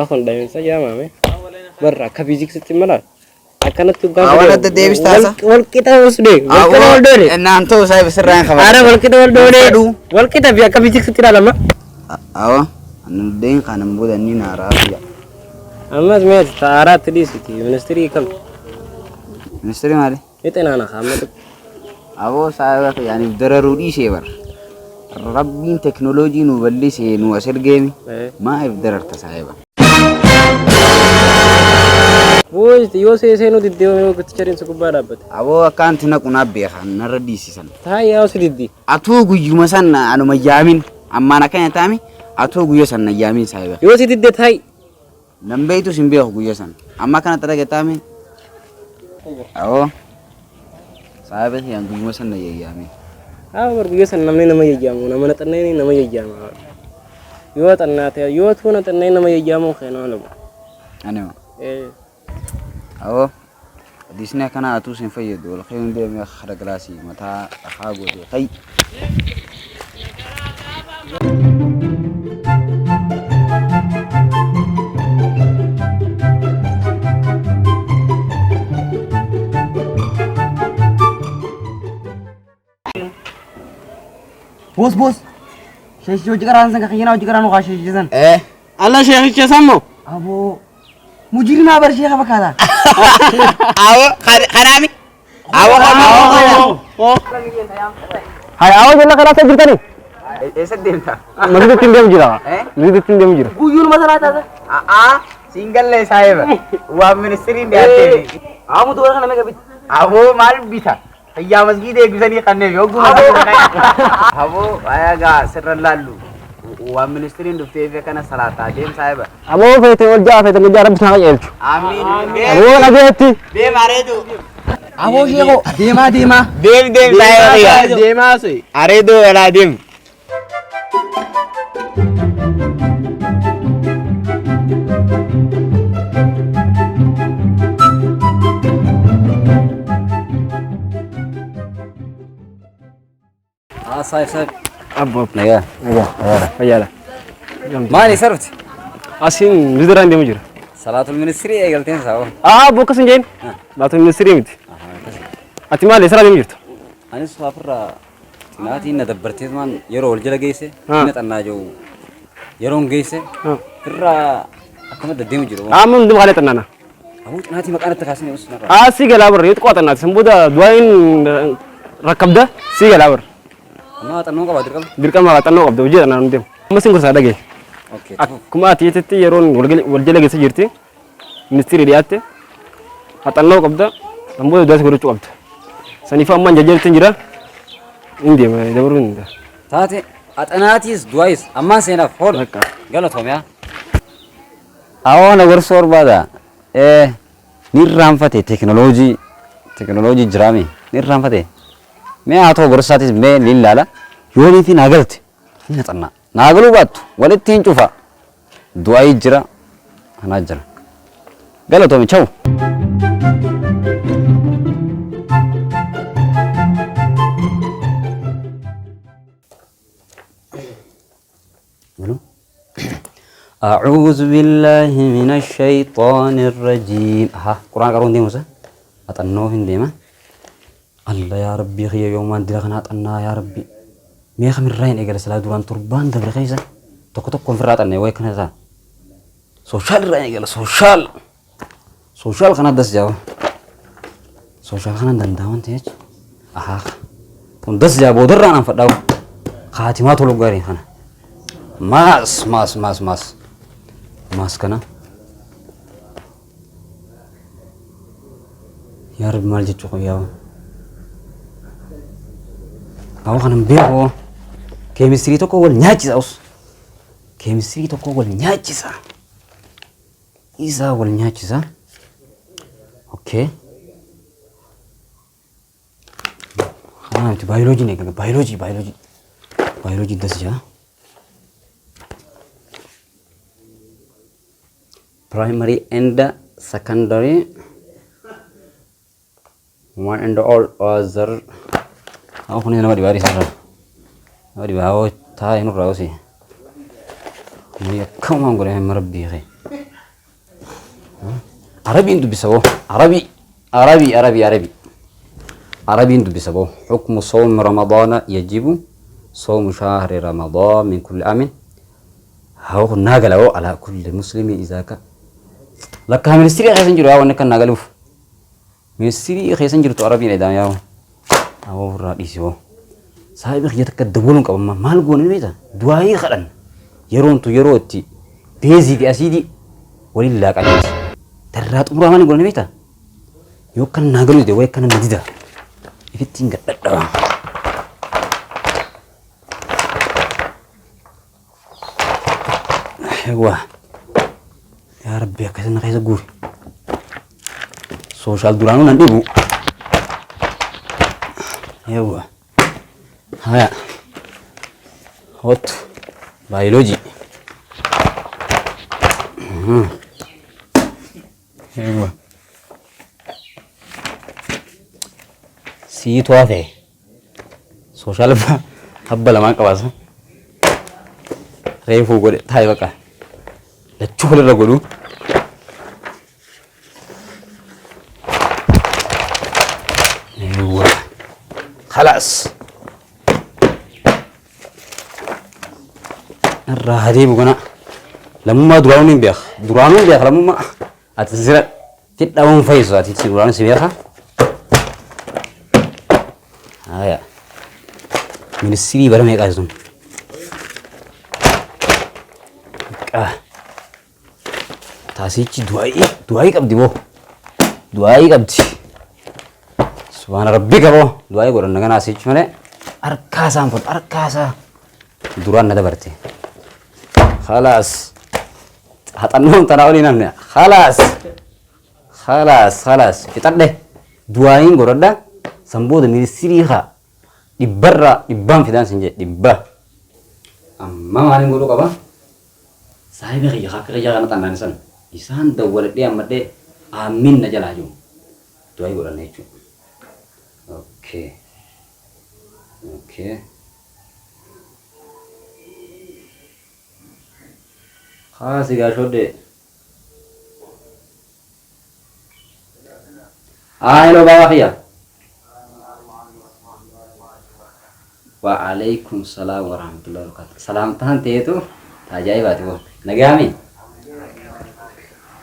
أخون دايما سجى مامي برا كفيزيك ستمرة أكنت تقول أولا تديبس تاسا والكتاب وسدي والكتاب والدوري إن أنتو سايب سرعين خبر أنا والكتاب والدوري والكتاب يا كفيزيك ستير لما أوا أنا الدين كان مبودا نينا رافيا أما سمعت تعارات تديسكي منستري كم منستري مالي إتنا أنا خامت أبو سايب يعني بدررودي شيبر ربين تكنولوجي نوبليس نواسر جيمي ما يقدر تسايبه ووجت يوسي سينو ديديو كتشرين سكوبا دابت أبو كانت نكون بيخان نرديسي سن هاي يا سيدي أتوقع يومسان أنا مجامين أما أنا كان تامي أتوقع يوسان نجامين سايبه يوسي ديدي هاي نمبيتو سيمبيه يوسان أما كان ترى تامي أبو سايبه يعني يومسان نجامين يوسان نمني نما يجامو نمنا تنيني نما يجامو يوت الناتي يوت هنا تنيني نما يجامو خينا لما أنا إيه أو ديسنا كان أتوس ينفيد والخيون ده ما خرج راسي متى أخاجو ده خي بوس شيخ جو جكران سانك خينا وجكران وخاش جزن إيه الله شيخ يسمو أبو مجرم أبر شيخ بكذا أو خرامي أو هاي أول جل خلاص جرتني إيه سديمتا مزيد تندم جرا مزيد تندم جرا بيجون مثلا هذا سينجل لي سايبه ومنسترين ده أبو دور خنا مكبيت أبو مال بيتا يا مسجد एक बिसनी करने भी होगु अबो आएगा सरलालू वा मिनिस्ट्री दुफ्ते वे कना सलाता देम साहिब أبو فيتي ورجع فيتي مجا رب سنا يلش आमीन أبو نبيتي दे मारे दो أبو شيخو ديما देम साहिब ديما سي अरे दो वाला देम صايب أبو نيا فيلا ماني صرفت أسين نزدر عندي مجرى صلاة المنستري قلتين سوا أبو كسن جين لا تنسري مت أتمنى لسرا مجرى أنا سافر ناتي ندبرتي زمان يرو الجلا جيسه نتنا جو يرون جيسه فرا أكمل دديم جرو من دم خالد أنا أبو ناتي مكان تكاسني بس نرى سيجا لابر يتقوى أنا سمبودا دوين ركب ده سيجا لابر ما تنو كبادر كم بركان ما تنو قبض وجد أنا ندم مسين كرسا دقي أوكي كما تيجي يرون والجلا جيسه جرتي مستري رياته هتنو قبض سمبودا دوس كروتشو قبض سنيفا من ججر تنجرا عندي ما يدورون ده تاتي أتناتيس دوايس أما سينا فور قالتهم يا أنا ورسور بادا نيرام فتى تكنولوجي جرامي نيرام فتى मैं आतो गुरसाती मैं लील लाला योनी थी नागल थी नतना नागलू बात वाले तीन चुफा दुआई जरा हना जरा गलत हो मिचाओ बोलो أعوذ بالله من الشيطان الرجيم ها قرآن قرون دي موسى أتنوهن دي ما الله يا ربي خير يوم ما دلخنا أنا يا ربي ميخ من رين إجل سلا دوران تربان دبر خيزة تكتب كونفرات أنا ويكنا ذا سوشال رين إجل سوشال خنا دس جاو سوشال خنا دنداون تيج أها دس جاو بودر رانا فداو خاتمات ولقاري خنا ماس كنا يا رب مال جتوكو ياو أو خنم بيهو كيمستري توكو ولا نياجي أوس كيمستري توكو ولا نياجي سا إذا ولا نياجي سا أوكي خلاص بيولوجي نيجا بيولوجي دس جا primary and secondary one and all other aku ni nama diwaris ada di bawah thai nur rausi ni kau mau gula merabbi عربي دبسوا عربي دبسوا حكم صوم رمضان يجب صوم شهر رمضان من كل عام هو ناقلوا على كل مسلم إذا كان لك منستري خيسن جرو أو نكن ناقلوف منستري خيسن جرو عربي نيدا ياو أو رئيسه صاحب خيتك الدبولون كمان ما لقون نيدا دواي خلنا يرون تو يروتي بيزي دي أسيدي ولله كأجلس ترى تمر أمان يقولون نيدا يوكان ناقلو ده ويكان مديدا يفتين قدر هوا يا ربي كذا خيس أقول سوشيال دورانو نندبو هوا هيا هوت بيولوجي هوا سي توافي سوشيال هبلا ما كباسه ريفو قول تاي بقى لتشوف الرجلو ايوه خلاص الراهدي بقنا لما درانين بيخ لما أتسير تداوم فايزة تسير درانين سبيخها هيا من السيري برمي قازم تاسيتي دعائي قبدي بو دعائي قبدي سبحان ربك بو دعائي قرن نغنا سيتش مالي أركاسا مفت أركاسا دوران ندبرتي خلاص هتنهم تراولي نمنا خلاص كتر ده دعائي قرن سمبود من السيريخا دبرة دبان فدان سنجي دبا أما مالين قولوا كبا صاحبي خي خاكر جانا تنان سن إنسان دول دي أمد آمين نجلاجو دعائي قرن نيجو اوكي خلاص يا شودي هلو بابا خيا وعليكم السلام ورحمة الله وبركاته سلام تهان تيتو تاجاي باتو نجامي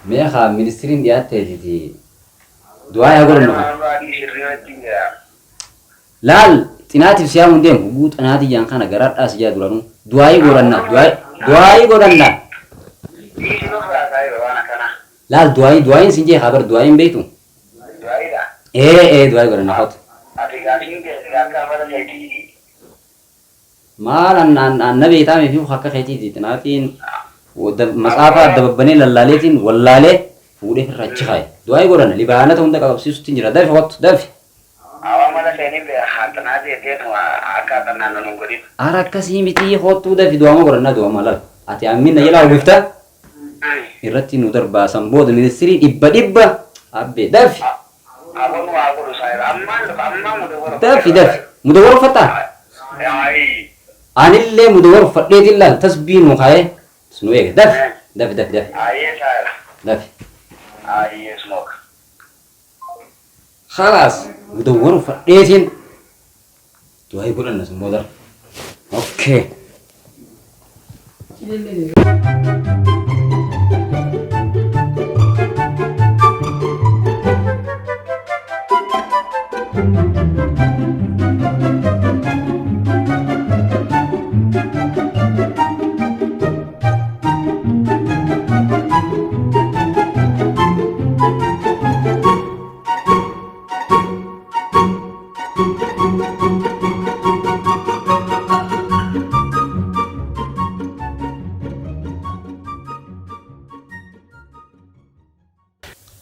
ميخا منسترين ديات تيتي دعاء يقول إنه لال تناتي في سيام ديم وجود تناتي جان كان قرار أسجاد ورانو دعاء يقولنا دعاء يقولنا لال دعاء سنجي خبر دعاء بيتو دعاء يقولنا خط ما لان النبي تامي فيه حق خيتي تناتين مسافة دببني للاليتين واللالي فوري في الرجحاي دعاء يقولنا لبعانة هندك أبسي ستنجرا دافي وقت دافي أراكسي متي خطو دافي دعاء ما قرنا دعاء مالال أتي أمين نجلا وبفتا irratti nu darbaasan booda ministirii dhibba abbe dafi mudawwar fatta anillee mudawwar fadheetiin laal tasbiin nu kaaye sunu eege dafi خلاص مدور فديتين دعاء يقول الناس مودر اوكي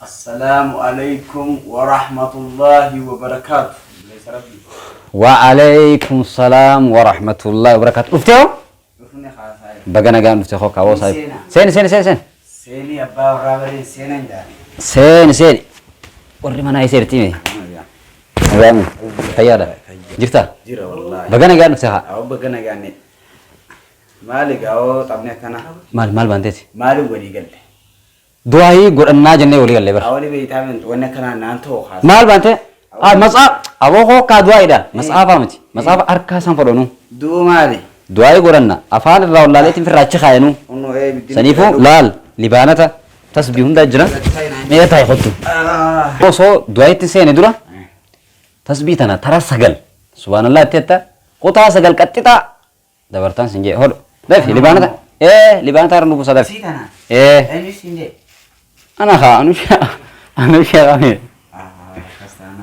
السلام عليكم ورحمة الله وبركاته. وعليكم السلام ورحمة الله وبركاته. رفتيو؟ بقنا قام رفتيو خوك أبو صاحب. سيني أبا رابرين سيني سيني. وري mana يصير تيمي. نعم. خيارة. جرتا؟ جرا والله. بقنا قام رفتيو. أو بقنا قامني. مالك أو طبني كنا. مال بانتي. مالك ولي قال. du'aayi godhannaa jennee walii galle bara. Awali beeytamen wanna kana naanto khas. Maal baante? Matsaaf aboo hookaa du'aayidha. Matsaafa miti. Matsaafa harkaa san fudhanu. Du maali? Du'aayi godhanna afaan irraa wallaaleetiin firraachi kaayanu. Onno bidin. Saniifuu laal libaanata tasbii hunda jira. Mee taa'e qottu. Osoo du'aayitti seene dura tasbii tana tara sagal. Subhanallah itti jetta kutaa sagal qaxxixaa dabartaan sin jee hodhu. Beefi libaanata. Libaanata irra nuuf sadaf. Si kana. Eni sinde. Ana haa anu sheekame.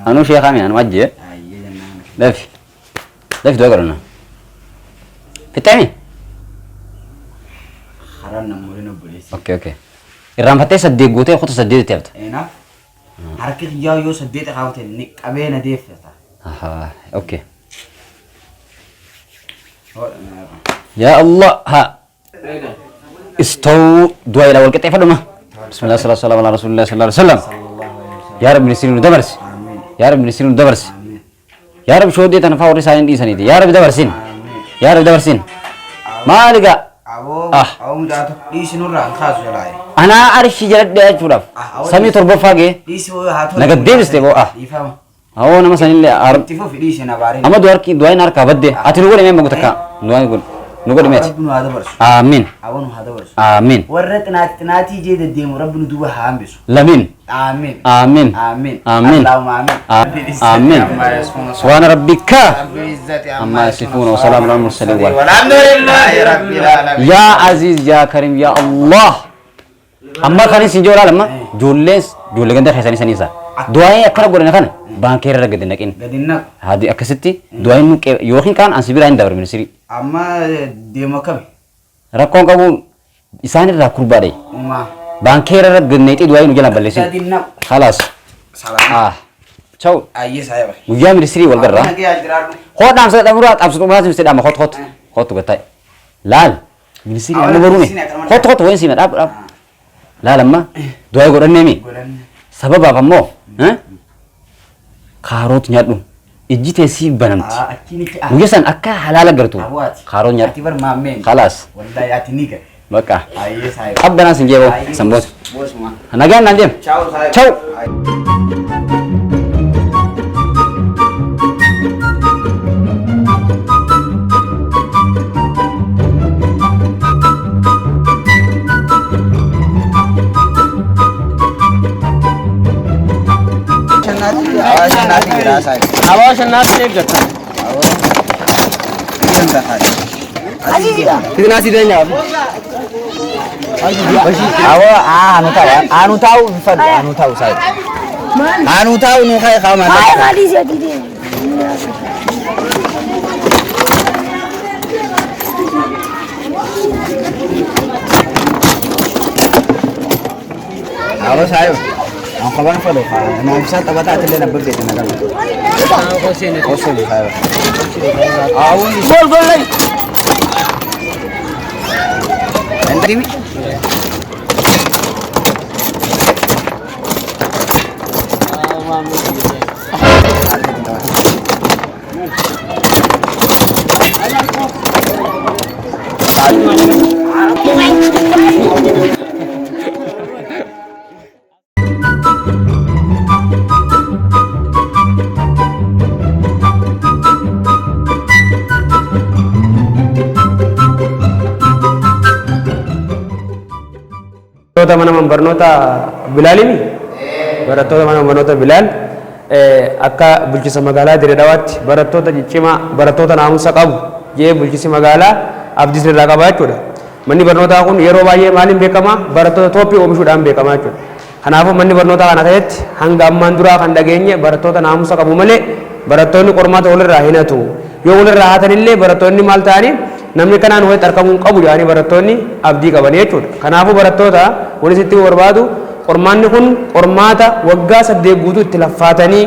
Anu sheekame anu ajjee. Ayye jannan. Beefi du'aa godhanna. Fixeemi. Haran namuri no bulisi. Okay. Irraanfattee saddeet gootee kutaa saddeet itti hafta. Ena. Harki yaa yoo saddeet qaawte ni qabeena deeffata. Okay. Hodha. Ya Allah ha. Istau dua ila wal qixxee fadhuma. Bismillah sallallahu alaihi wa rasulillah sallallahu alaihi wasallam. Ya Rabbi nisinu dabarsi. Amin. Ya Rabbi nisinu dabarsi. Amin. Ya Rabbi shoodee tan faa warri isaanii dhiisaniiti. Ya Rabbi dabarsin. Ya Rabbi dabarsin. Maaliga? Awoo mucaatu dhiisinurraa kaasu jalaaye. Anaa arshi jaladhee jechuudhaaf. Samii torbaffaa gee. Dhiisi haa tolu. Naga deebiste boo Dhiifama. Awoo nama sanillee Itti fufi dhiisi na baariin. amma du'aayin harkaa badde ati nu godhe mee magu takka nu godhe meeti. Rabbi nu haa dabarsu. Amiin. Awoo nu haa dabarsu. Amiin. Warra xinaatii jee deddeemu rabbi nu duuba haa hambisu. Lamiin. Amiin. Amiin. Amiin. Amiin. Allahumma amiin. Amiin. Subhaana rabbika Rabbil izzati amma yasifuun wa salaamun alal mursaliin. Walhamdulillahi rabbil alamin. Ya Aziz ya Karim ya Allah. Amma kanis injoo lama ijoollee ganda keessanii sanisa. Du'aayin akkana godhana kana baankii irra gadi naqin. Gadinna. Hadi akkasitti du'aayin yookiin kaan ansi biraa hin dabar ministiri. Amma deema kami. Rakkoon qabu isaan irraa kurbaadhe. Umma. Baankii irra gadi naqi du'aayin nu jala balleessin. Gadinna. Khalaas. Salaam. Ciao. Ayye saya bar. Guyyaa ministiri wal garraa. Hodhaam sada dhamuraa qabsituu maatii ministiri dhaama hot gattaa'e. Laal ministiri amma baruune hot wayin siima dhaab. Laal amma du'aayi godhannee mi. Sababaaf ammoo kaaroot nyaadhu ijji teessii banamti. Guyyaa san akka halaala gartuu kaaroot nyaadhu. Ati bar maammeen. Khalaas. Wallahi ati niga. Bakka. Ayye saya. Abbanaa sin jeeboo sanboota. Bosuma. Nagaan naan deem. Ciao saya. Ciao. Awash naati eeggata. Kitina si denya. Anu tahu fad anu tahu saya. Anu tahu nu kai kama. Awas saya. Ang kawan pa lo ka. Ang isa tabata tele na birthday na lang. Ako sino kayo. Awon gol lay. Entry mi. Mana barnoota Bilaalimi barattoota mana barnoota Bilaal akka bulchiinsa magaalaa Dirreedhawaatti barattoota ciccimaa barattoota naamusa qabu jee bulchiinsi magaalaa abdii irraa qaba jechuudha. Manni barnootaa kun yeroo baay'ee maaliin beekama barattoota toophii oomishuudhaan beekama jechuudha. Kanaafuu manni barnootaa kana ta'etti hanga ammaan duraa kan dhageenye barattoota naamusa qabu malee barattoonni qormaata walirraa hin hatu. Yoo walirraa hatanillee barattoonni maal ta'anii namni kanaan walitti argamuun qabu jedhanii barattoonni abdii qaban jechuudha. Kanaafuu barattoota walitti sitti barbaadu qormaanni kun qormaata waggaa 8 guutuu itti laffaatanii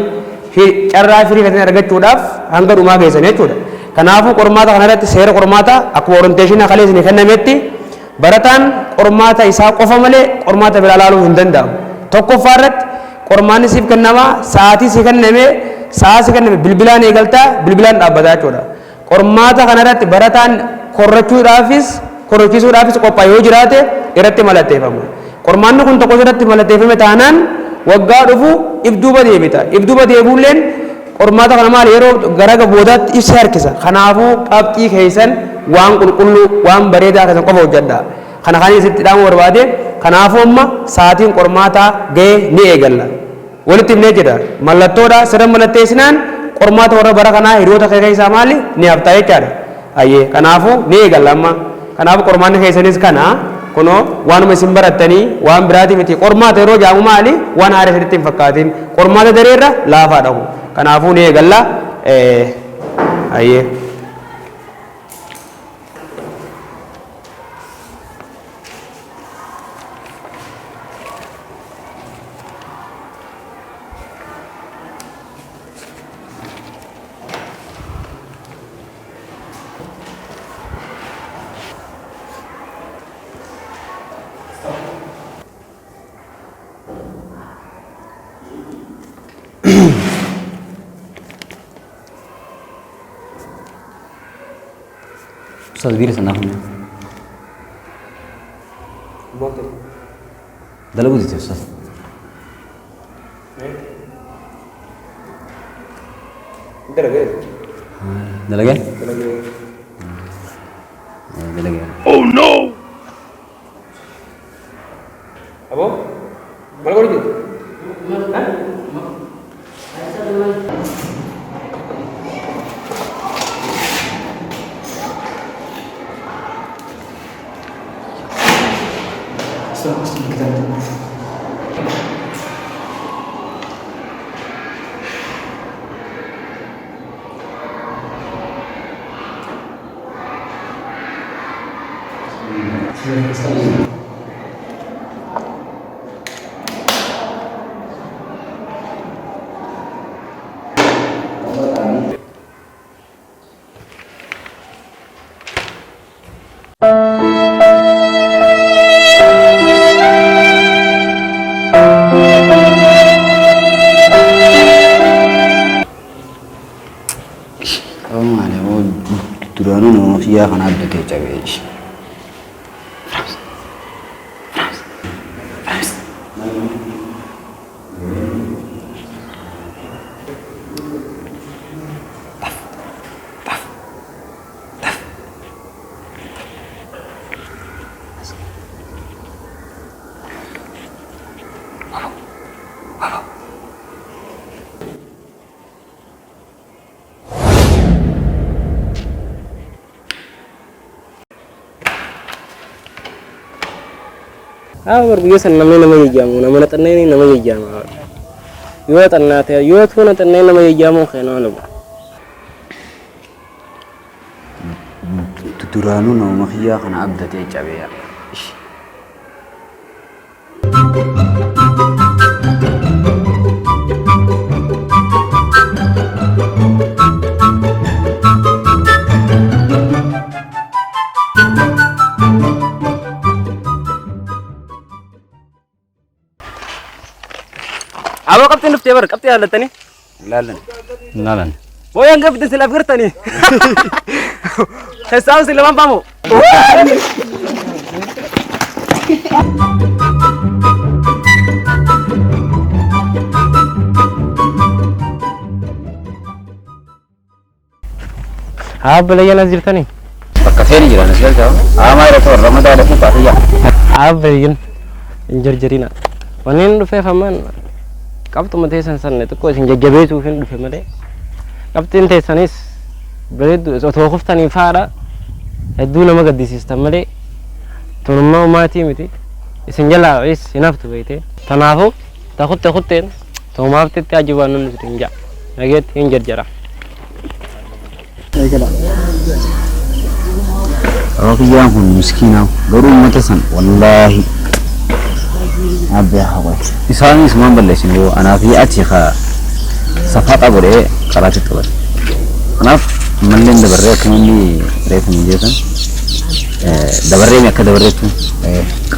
carraa firii kan argachuudhaaf hanga dhumaa geessan jechuudha. Kanaafuu qormaata kanarratti seera qormaata akkuma orienteeshinii kalee isin kennametti barataan qormaata isaa qofa malee qormaata biraa ilaaluu hin danda'u. Tokkoffaa irratti qormaanni siif kennama sa'aatii si kenname sa'aa si kenname bilbilaan eegaltaa bilbilaan dhaabbataa jechuudha. Qormaata kanarratti barataan korrachuudhaafis korrachiisuudhaafis qophaa'ee yoo jiraate irratti mallatteeffama. qormaanni kun tokko irratti malateeffame taanaan waggaa dhufu ibduuba deebita ibduuba deebuulleen qormaata kana maal yeroo gara boodaatti ibsa harkisa kanaafuu qabxii keessan waan qulqulluu waan bareedaa keessan qofa hojjedha kana kan isitti dhaamu barbaade kanaafuu amma sa'aatiin qormaataa ga'ee ni eegalla walitti himnee jedha mallattoodha sirra mallatteessinaan qormaata warra bara kanaa hiriyoota keessaa maali ni haftaa jechaadha ayyee kanaafuu ni eegalla amma kanaafuu qormaanni keessanis kana kunoo waanuma isin barattanii waan biraati miti qormaata yeroo jaamu maali waan haaraa isinitti hin fakkaatin qormaata dareerra laafaadha kanaafuu ni eegalla ayyee Ustaz biir sana hum. Dalagu dite Ustaz. Dalagay. Dalagay? Dalagay. Oh no. Abo? Balagor di. Hah? Duranu no siya kana abdate chabeji. Awar biasa namanya nama jamu, nama natanya ini nama jamu. Yuat anaknya, yuat pun natanya nama jamu kena anu. Duranu no makhya kana abdate chabeya. Abo kapten dufte bar kapten halatani Lalan wo yang kapten sila firtani hesab sila mampamu abla yana zirtani pakafeni jira nasal jao ama rato ramadan ki patiya abla injarjarina wanin dufe faman kaptu mate sansan itu ko sing jajjabe tu fin dufe mate kapten te sanis beredu so to khoftani fara aduna magadi system mate tunumma mati miti isinjala is inaftu bete tanafu ta khutten to mafte tajibanun sinja naget injarjara Rakyat hun miskinah, baru matasan, wallahi. Abya hawa. Isani semua berlesin yo, anak dia aciha. Safat abu deh, karatit tuh. Anak mending dabarre kini rate menjelaskan. Dabarre mereka dabarre tuh.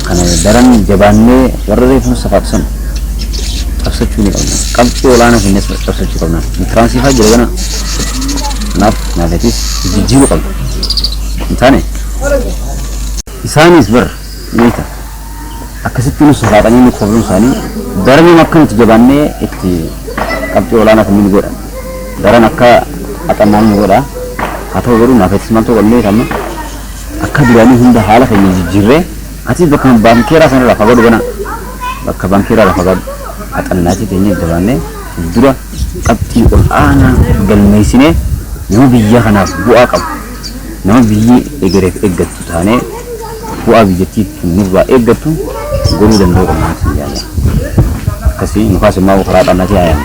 Karena daran jabannya dabarre tuh safat san. Absen cuni kalna. Kampi olana fitness absen cuni kalna. Transfer jadi kan? Anak nafas jiwa kalna. Intane. Isani isbar, nita. akkasitti nu sofaadhanii nu kofluun isaanii daranii akka nuti jabaannee itti qabxii olaanaa kan nu godhan daran akka axannaan nu godha haa ta'u garuu naaf ittis maaltu qollee tamma akka duraanii hunda haala keenya jijjiirree ati bakka baankeeraa sanarraa fagaadhu bana bakka baankeeraa fagaadhu axannaatii teenya jabaannee dura qabxii olaanaa galmeessinee nama biyya kanaaf bu'aa qabu nama biyyi egereef eeggattu taanee bu'aa biyyattii nurraa eeggattu godhuu danda'u qabnaa sin jaalla akkasii nukaas immoo karaa xannaatii haayama.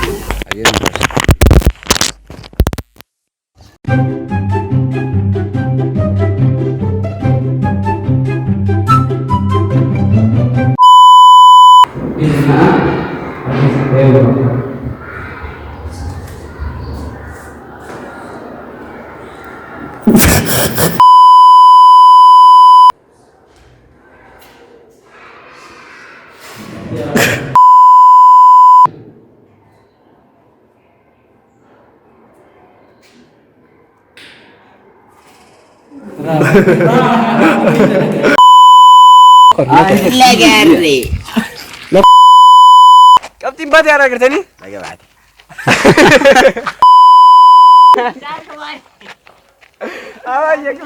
Kapten baate ara agartanii? Laga baate. Awwa, yakka